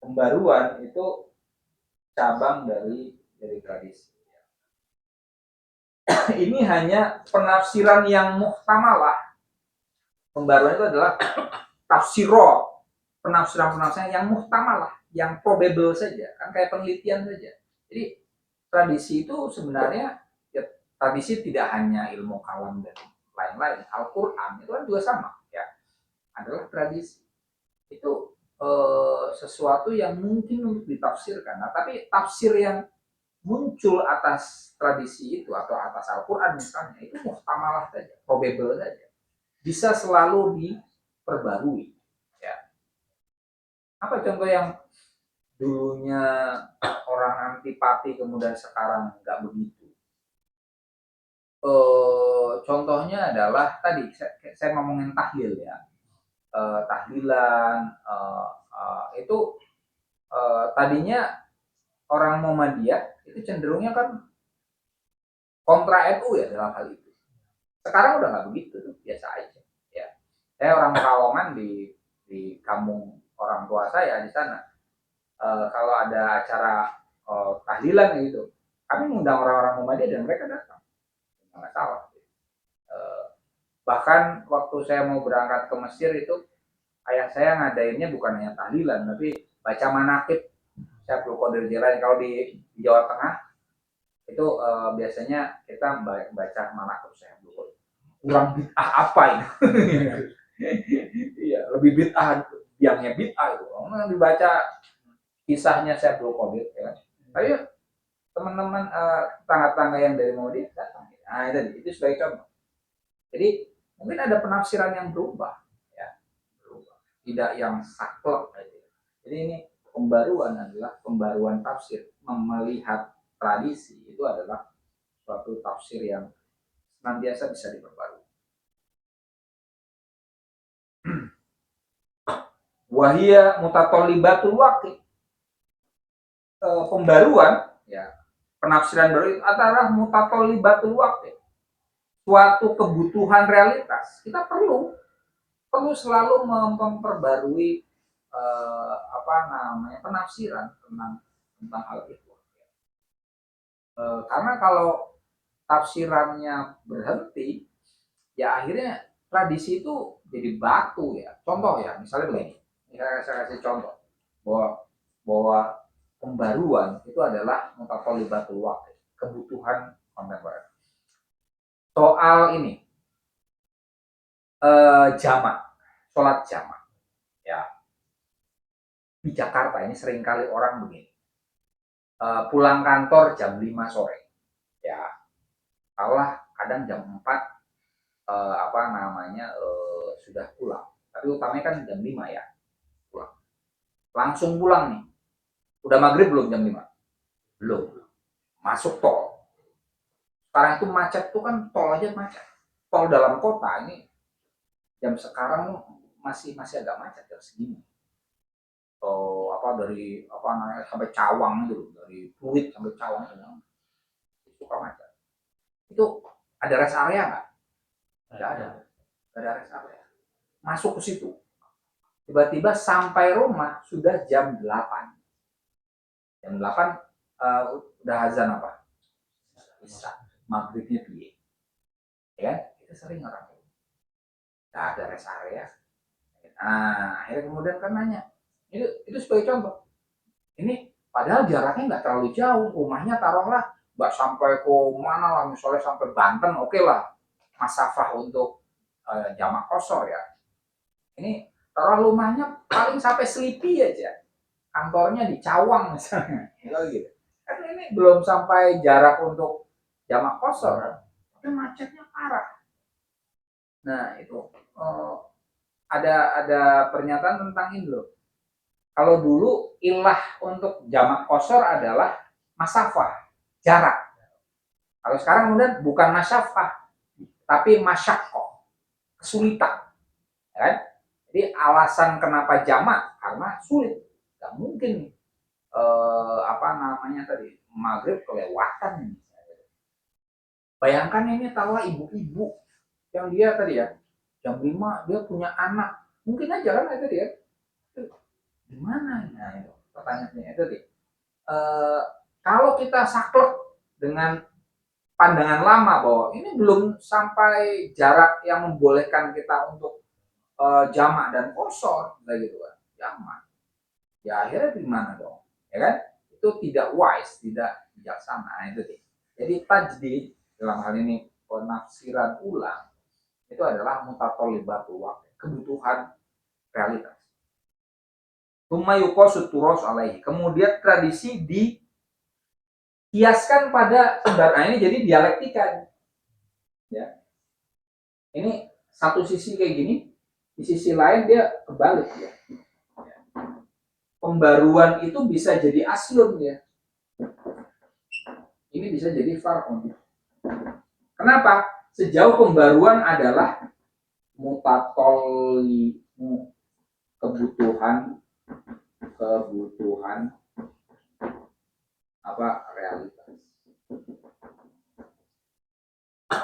Pembaruan itu cabang dari tradisi. Ini hanya penafsiran yang muhtamalah. Pembaruan itu adalah tafsiro, penafsiran yang muhtamalah, yang probable saja, kan kayak penelitian saja. Jadi tradisi itu sebenarnya ya, tradisi tidak hanya ilmu kalam dan lain-lain. Al-Quran itu kan juga sama ya, adalah tradisi. Itu sesuatu yang mungkin untuk ditafsirkan. Nah, tapi tafsir yang muncul atas tradisi itu atau atas Al-Quran misalnya itu muhtamalah saja, probable saja, bisa selalu diperbarui ya. Apa contoh yang dulunya orang antipati kemudian sekarang nggak begitu? Contohnya adalah tadi saya ngomongin tahlil ya, tahlilan itu tadinya orang Muhammadiyah itu cenderungnya kan kontra NU ya dalam hal itu. Sekarang udah nggak begitu, biasa aja. Ya, saya orang Pekalongan di kampung orang tua saya di sana. Kalau ada acara tahlilan gitu. Kami mengundang orang-orang Muhammadiyah dan mereka datang, nggak salah. Bahkan waktu saya mau berangkat ke Mesir itu, ayah saya ngadainnya bukan hanya tahlilan, tapi baca manakib Syaikhul Qadir Jilani. Kalau di Jawa Tengah itu biasanya kita baca manakib Syaikhul Qadir. Kurang bid'ah apa ini? Iya, lebih bid'ah, biangnya bid'ah itu. Orang dibaca kisahnya Syaikhul Qadir ya. Tapi teman-teman tetangga-tetangga yang dari Muhammadiyah datang. Nah, itu sebagai contoh. Jadi mungkin ada penafsiran yang berubah, ya, berubah. Tidak yang saklek. Jadi ini pembaruan adalah pembaruan tafsir. Melihat tradisi itu adalah suatu tafsir yang senantiasa bisa diperbarui. Wahia mutatolibatul waqi. Pembaruan, ya, penafsiran baru itu adalah mutatolibatul waqi. Suatu kebutuhan realitas. Kita perlu selalu memperbarui penafsiran tentang hal itu. Karena kalau tafsirannya berhenti, ya akhirnya tradisi itu jadi batu ya. Contoh ya, misalnya begini. Saya kasih contoh bahwa pembaruan itu adalah mutatolibatul waqi, kebutuhan kontemporer. Soal ini jamak, sholat jamak, ya, di Jakarta ini seringkali orang begini, pulang kantor jam 5 sore, ya, Allah kadang jam 4 sudah pulang, tapi utamanya kan jam 5 ya, pulang, langsung pulang nih, udah maghrib belum jam 5? Belum, masuk tol. Sekarang itu macet tuh kan, tol aja macet, tol dalam kota ini jam sekarang masih agak macet ya segini. Dari sampai Cawang gitu, dari Pluit sampai Cawang itu suka macet. Itu ada rest area nggak? Nggak ada rest area. Masuk ke situ, tiba-tiba sampai rumah sudah jam 8. Jam 8 udah azan apa? Isya. Maghribnya piye. Ya, itu sering orang. Nggak ada rest area. Nah, akhirnya kemudian kan nanya, itu sebagai contoh. Ini padahal jaraknya nggak terlalu jauh, rumahnya taruhlah nggak sampai ke mana lah, misalnya sampai Banten, oke lah, masafah untuk jamak kosor ya. Ini taruh rumahnya paling sampai Selipi aja, kantornya di Cawang misalnya, gitu. Kan ini belum sampai jarak untuk jamak kosor, tapi macetnya parah. Nah itu ada pernyataan tentang ini loh. Kalau dulu ilah untuk jamak kosor adalah masafah, jarak. Kalau sekarang kemudian bukan masafah, tapi masyakoh, kesulitan. Kan? Jadi alasan kenapa jamak karena sulit. Gak mungkin maghrib kelewatan. Bayangkan ini taruhlah ibu-ibu yang dia tadi ya jam 5 dia punya anak, mungkin aja kan tadi ya. Gimana? Nah itu pertanyaannya itu tadi. Kalau kita saklek dengan pandangan lama bahwa ini belum sampai jarak yang membolehkan kita untuk jamak dan kosor, gitu kan, jamak. Ya akhirnya gimana dong? Ya kan? Itu tidak wise, tidak bijaksana. Nah, itu sih. Jadi tajdid dalam hal ini penafsiran ulang itu adalah mutatolibatul waqi, kebutuhan realitas. Tumayuqasut turos alaihi. Kemudian tradisi dikiaskan pada sumber. Nah, ini jadi dialektika. Ya. Ini satu sisi kayak gini, di sisi lain dia kebalik ya. Pembaruan itu bisa jadi aslun ya. Ini bisa jadi far'un. Kenapa? Sejauh pembaruan adalah kebutuhan realitas.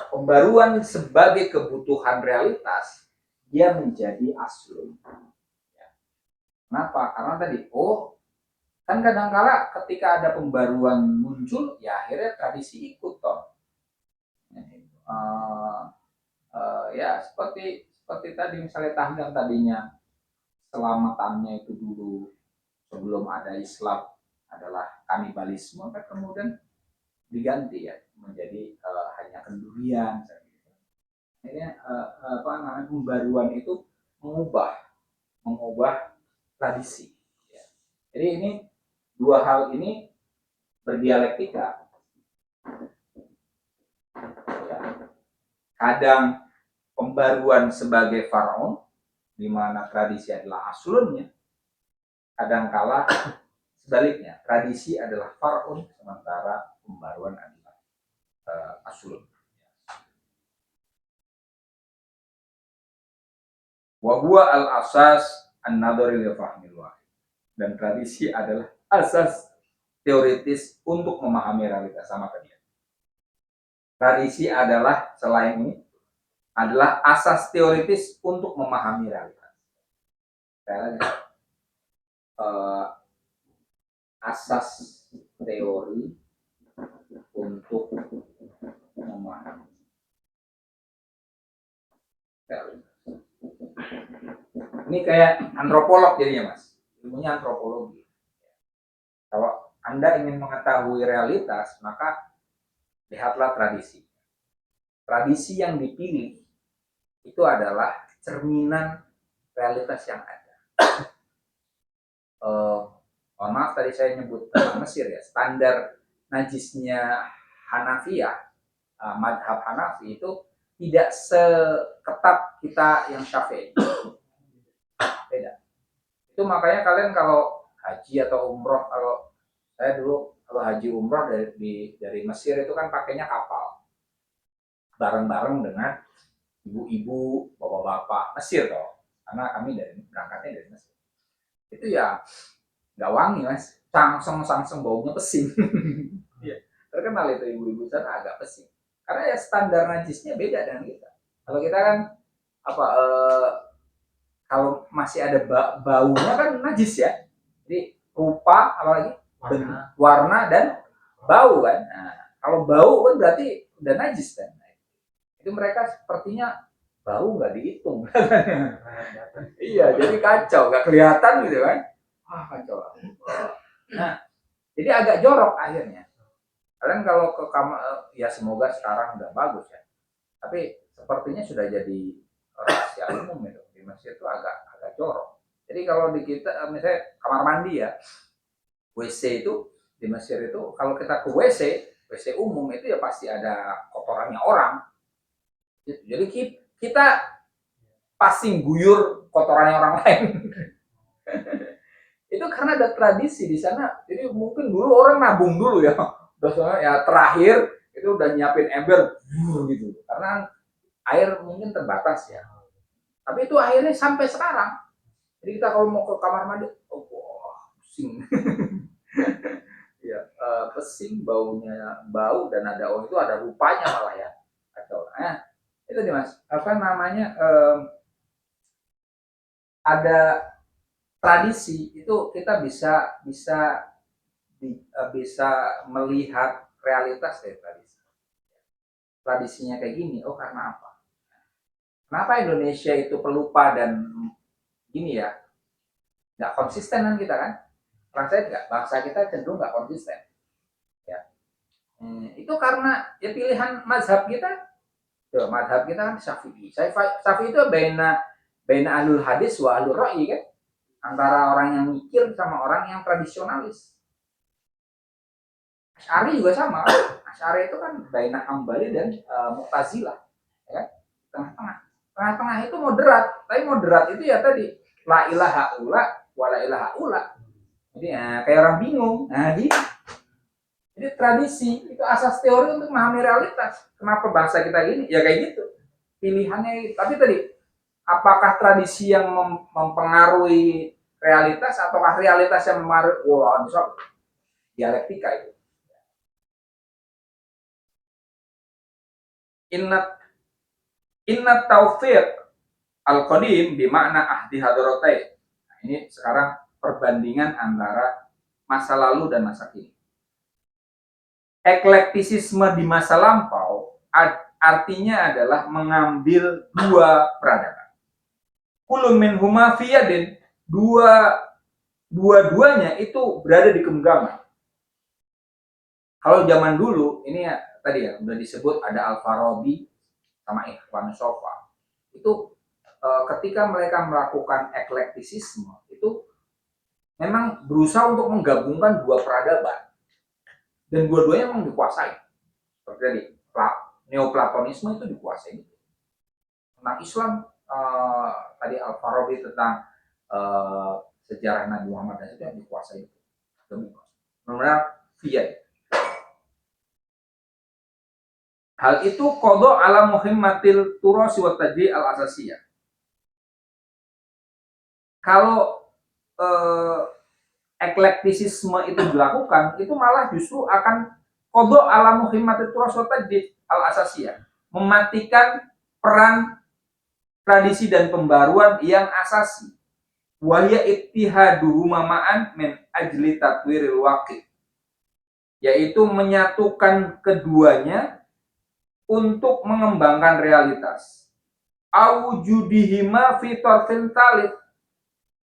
Pembaruan sebagai kebutuhan realitas dia menjadi aslun. Kenapa? Karena tadi Kan kadangkala ketika ada pembaruan muncul, ya akhirnya tradisi ikut toh. Ya seperti tadi misalnya tahlil tadinya selamatannya itu dulu sebelum ada Islam adalah kanibalisme, kan kemudian diganti ya menjadi hanya kendurian. Akhirnya pembaruan itu mengubah tradisi. Ya. Jadi ini dua hal ini berdialektika. Ya. Kadang pembaruan sebagai faraon, di mana tradisi adalah aslunnya. Kadangkala sebaliknya, tradisi adalah faraon, sementara pembaruan adalah aslun. Wa huwa al-asas an-nadhari li fahmil wahid. Dan tradisi adalah asas teoritis untuk memahami realitas, sama tadi. Tradisi adalah selain ini adalah asas teoritis untuk memahami realitas. Asas teori untuk memahami realitas. Ini kayak antropolog jadinya, Mas. Ilmunya antropologi. Kalau Anda ingin mengetahui realitas, maka lihatlah tradisi. Tradisi yang dipilih itu adalah cerminan realitas yang ada. Mohon maaf tadi saya nyebut Mesir ya. Standar najisnya Hanafiyah, madhab Hanafi itu tidak seketat kita yang Syafi'i. Beda. Itu makanya kalian kalau haji atau umroh, kalau saya dulu kalau haji umroh dari Mesir itu kan pakainya kapal, bareng-bareng dengan ibu-ibu, bapak-bapak Mesir toh, karena kami berangkatnya dari Mesir. Itu ya nggak wangi, Mas, sangseng baunya pesing. Iya, terkenal itu ibu-ibu sana agak pesing, karena ya standar najisnya beda dengan kita. Kalau kita kan kalau masih ada baunya kan najis ya. Jadi rupa, apalagi warna dan bau kan. Nah, kalau bau kan berarti udah najis kan. Itu mereka sepertinya bau nggak dihitung. Iya, jadi kacau, nggak kelihatan gitu kan. Kacau. Nah, jadi agak jorok akhirnya. Kalian kalau ke kamar, ya semoga sekarang udah bagus ya. Tapi sepertinya sudah jadi rahasia umum itu. Di Mesir itu agak jorok. Jadi kalau di kita misalnya kamar mandi ya, WC itu di Mesir itu kalau kita ke WC umum itu ya pasti ada kotorannya orang. Jadi kita passing guyur kotorannya orang lain. Itu karena ada tradisi di sana. Jadi mungkin dulu orang nabung dulu ya. Terus ya terakhir itu udah nyiapin ember gitu. Karena air mungkin terbatas ya. Tapi itu akhirnya sampai sekarang. Jadi kita kalau mau ke kamar mandi, pusing. Ya, pesing, baunya bau dan ada itu ada rupanya malah ya. Atau itu nih Mas, apa namanya? Ada tradisi itu kita bisa melihat realitas dari tradisi. Tradisinya kayak gini, karena apa? Kenapa Indonesia itu pelupa dan gini ya, nggak konsisten kan kita kan? Bangsa kita cenderung nggak konsisten. Ya. Itu karena ya pilihan mazhab kita. Mazhab kita kan Syafi'i. Syafi'i itu baina alul hadis wa alul ra'i kan? Antara orang yang mikir sama orang yang tradisionalis. Asy'ari juga sama. Asy'ari itu kan baina Hambali dan Mu'tazilah, ya kan? Tengah-tengah. Tengah-tengah itu moderat, tapi moderat itu ya tadi la ilaha ula wa la ilaha ula. Jadi kayak orang bingung. Nah, gitu. Jadi tradisi itu asas teori untuk memahami realitas. Kenapa bangsa kita gini? Ya kayak gitu. Pilihannya. Tapi tadi, apakah tradisi yang mempengaruhi realitas ataukah realitas yang mempengaruhi? Wah, dialektika itu. Inna taufiq al-qadim bimakna ahdi hadrotai. Nah, ini sekarang perbandingan antara masa lalu dan masa kini. Eklektisisme di masa lampau artinya adalah mengambil dua peradaban. Kullu minhuma fi yadin, dua-duanya itu berada di genggaman. Kalau zaman dulu, ini ya tadi ya udah disebut ada Al-Farabi sama Ikhwan Sofa. Itu ketika mereka melakukan eklektisisme, itu memang berusaha untuk menggabungkan dua peradaban. Dan dua-duanya memang dikuasai. Seperti tadi, Neoplatonisme itu dikuasai. Tentang Islam, tadi Al-Farabi tentang sejarah Nabi Muhammad dan itu yang dikuasai. Benar-benar via. Hal itu qadha ala muhimmatil turasi wa tajdi' al asasiyah. Kalau eklektisisme itu dilakukan, itu malah justru akan qadha ala muhimmatil turasi wa tajdi' al asasiyah, mematikan peran tradisi dan pembaruan yang asasi. Wa hiya ittihaduhuma ma'an min ajli tatwiril waqi', yaitu menyatukan keduanya untuk mengembangkan realitas. Awjudihima fi tarfin talith,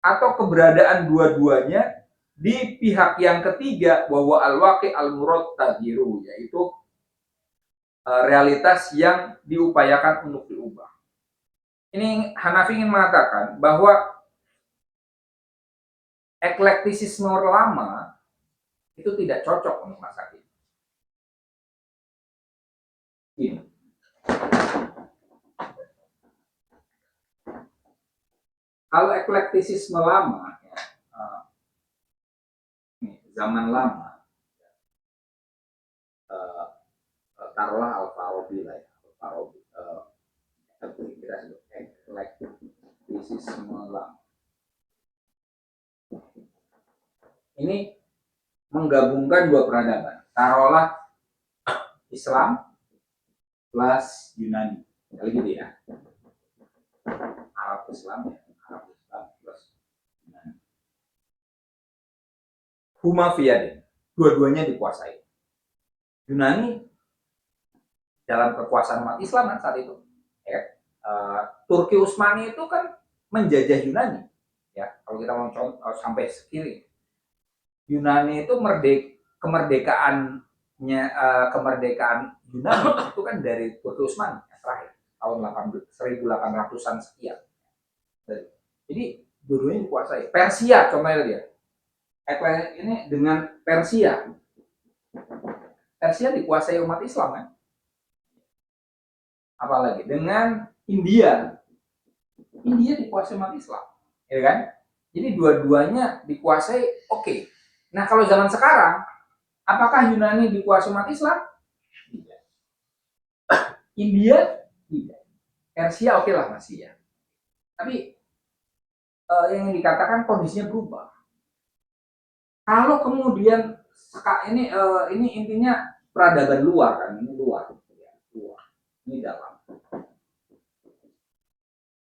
atau keberadaan dua-duanya di pihak yang ketiga, bahwa al-waqi' al-murad taghiru, yaitu realitas yang diupayakan untuk diubah. Ini Hanafi ingin mengatakan bahwa eklektisisme lama itu tidak cocok untuk masa kini. Ini. Kalau eklektisisme lama, ya, zaman lama, taruhlah Al-Farabi lah ya, Al-Farabi, kita sebut eklektisisme lama. Ini menggabungkan dua peradaban, taruhlah Islam plus Yunani, kali gitu ya, Arab Islam ya. Huma fiyadin, dua-duanya dikuasai. Yunani dalam kekuasaan umat Islam kan saat itu. Ya, Turki Utsmani itu kan menjajah Yunani. Ya, kalau kita mau contoh sampai sekiri, Yunani itu kemerdekaannya kemerdekaan Yunani itu kan dari Turki Utsmani terakhir tahun 1800-an sekian. Jadi dua-duanya dikuasai. Persia contohnya dia. Ini dengan Persia dikuasai umat Islam kan? Apalagi dengan India dikuasai umat Islam, ya kan? Jadi dua-duanya dikuasai. Oke. Nah kalau zaman sekarang, apakah Yunani dikuasai umat Islam? Tidak. India tidak. Persia oke lah masih ya. Tapi yang dikatakan kondisinya berubah. Kalau kemudian ini intinya peradaban luar kan, ini luar, ini dalam.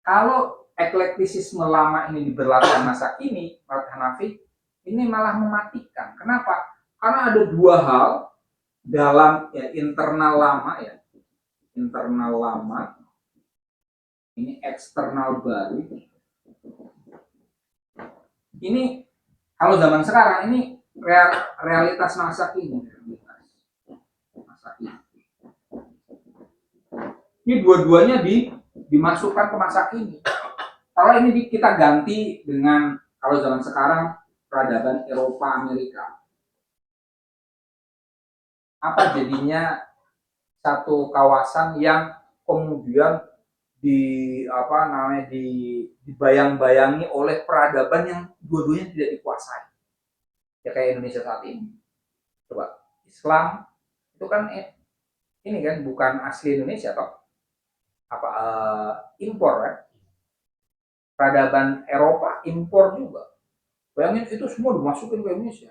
Kalau eklektisisme lama ini diberlakukan masa kini, menurut Hanafi, ini malah mematikan. Kenapa? Karena ada dua hal dalam ya, internal lama, ini eksternal baru. Ini kalau zaman sekarang ini realitas masa kini. Ini dua-duanya dimasukkan ke masa kini. Kalau ini kita ganti dengan kalau zaman sekarang peradaban Eropa Amerika. Apa jadinya satu kawasan yang kemudian dibayang-bayangi oleh peradaban yang dua-duanya tidak dikuasai. Ya kayak Indonesia saat ini. Coba, Islam itu kan ini kan bukan asli Indonesia toh. Impor kan. Peradaban Eropa impor juga. Bayangin itu semua dimasukin ke Indonesia.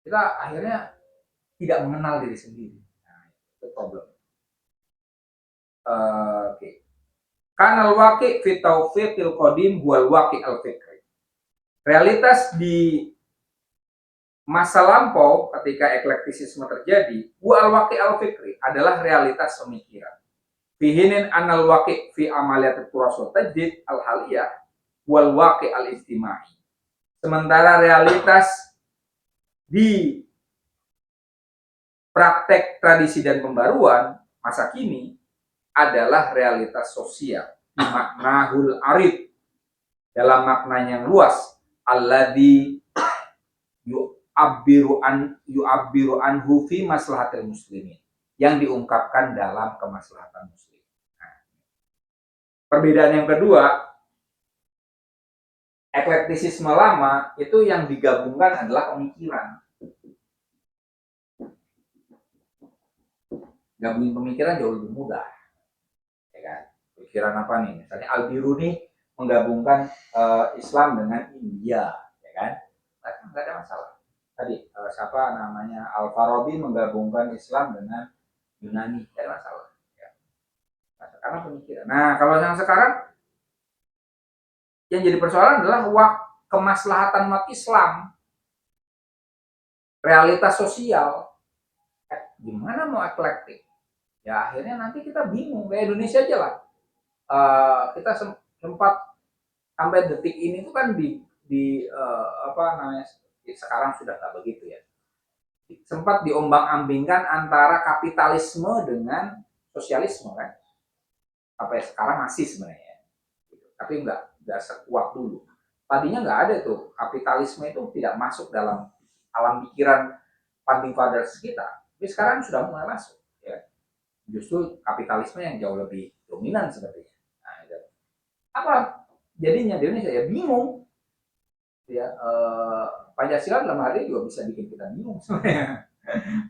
Kita akhirnya tidak mengenal diri sendiri. Nah, itu problem. Oke. Kanal waqi' fi taufiqil qadim wal waqi' al fikri. Realitas di masa lampau ketika eklektisisme terjadi, wa al-waqi al-fikri adalah realitas pemikiran. Fihinin anal waqi fi amaliyat turas wa tajdid al-haliyah wal waqi al-ijtimai. Sementara realitas di praktek tradisi dan pembaruan masa kini adalah realitas sosial maknahul arid, dalam maknanya yang luas, alladzi yu'abbiru anhu fi maslahatil muslimin, yang diungkapkan dalam kemaslahatan muslim. Nah, perbedaan yang kedua, eklektisisme lama itu yang digabungkan adalah pemikiran. Gabungin pemikiran jauh lebih mudah, ya kan? Pikiran apa nih? Misalnya Al-Biruni menggabungkan Islam dengan India, ya kan? Nggak ada masalah. Tadi siapa namanya Al-Farabi menggabungkan Islam dengan Yunani, nggak ada masalah. Ya. Karena pemikiran. Nah, kalau yang sekarang yang jadi persoalan adalah kemaslahatan umat Islam, realitas sosial. Gimana mau eklektik? Ya akhirnya nanti kita bingung, kayak Indonesia aja lah. Kita sempat sampai detik ini tuh kan apa namanya, sekarang sudah nggak begitu ya, sempat diombang-ambingkan antara kapitalisme dengan sosialisme kan, sampai sekarang masih sebenarnya, tapi nggak sekuat dulu. Tadinya nggak ada tuh, kapitalisme itu tidak masuk dalam alam pikiran founding fathers kita, tapi sekarang sudah mulai masuk ya. Justru kapitalisme yang jauh lebih dominan sepertinya. Nah, itu. Apa jadinya di Indonesia ya bingung. Ya, Pancasila dalam hari juga bisa bikin kita bingung sebenarnya.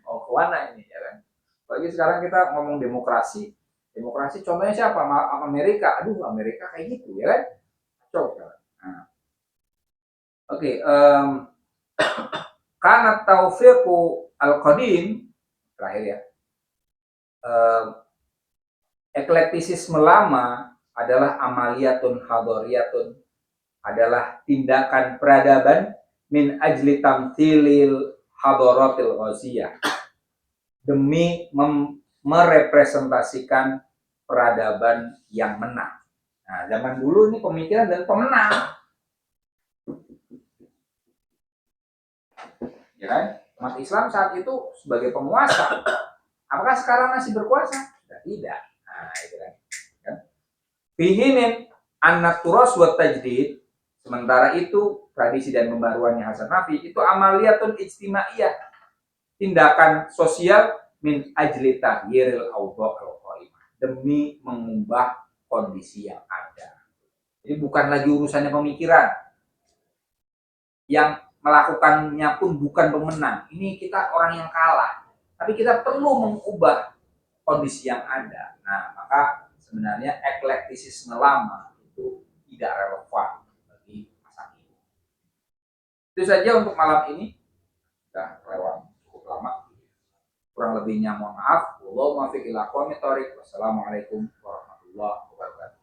Oh, kemana ini ya kan? Apalagi sekarang kita ngomong demokrasi, demokrasi contohnya siapa? Amerika. Aduh, Amerika kayak gitu ya kan? Coba. Nah. Oke, karena taufiqu al-qadim terakhir ya. Eklektisisme lama adalah amaliyatun hadoriyatun, adalah tindakan peradaban min ajli tamthilil hadaratil ghaziyah, demi merepresentasikan peradaban yang menang. Nah, zaman dulu ini pemikiran dan pemenang. Ya kan? Umat Islam saat itu sebagai penguasa. Apakah sekarang masih berkuasa? Tidak. Nah, itu kan. Fihinin anak turas wa tajdid. Sementara itu tradisi dan pembaruannya Hasan Nafi itu amaliyatun ijtimaiyah, tindakan sosial min ajli tahyiril awdha' al-qaimah, demi mengubah kondisi yang ada. Jadi bukan lagi urusannya pemikiran. Yang melakukannya pun bukan pemenang. Ini kita orang yang kalah. Tapi kita perlu mengubah kondisi yang ada. Nah, maka sebenarnya eklektisisme lama itu tidak relevan bagi masa ini. Itu saja untuk malam ini. Sudah lewat cukup lama. Kurang lebihnya mohon maaf. Wallahu muwaffiq ila aqwamit thoriq. Wassalamualaikum warahmatullahi wabarakatuh.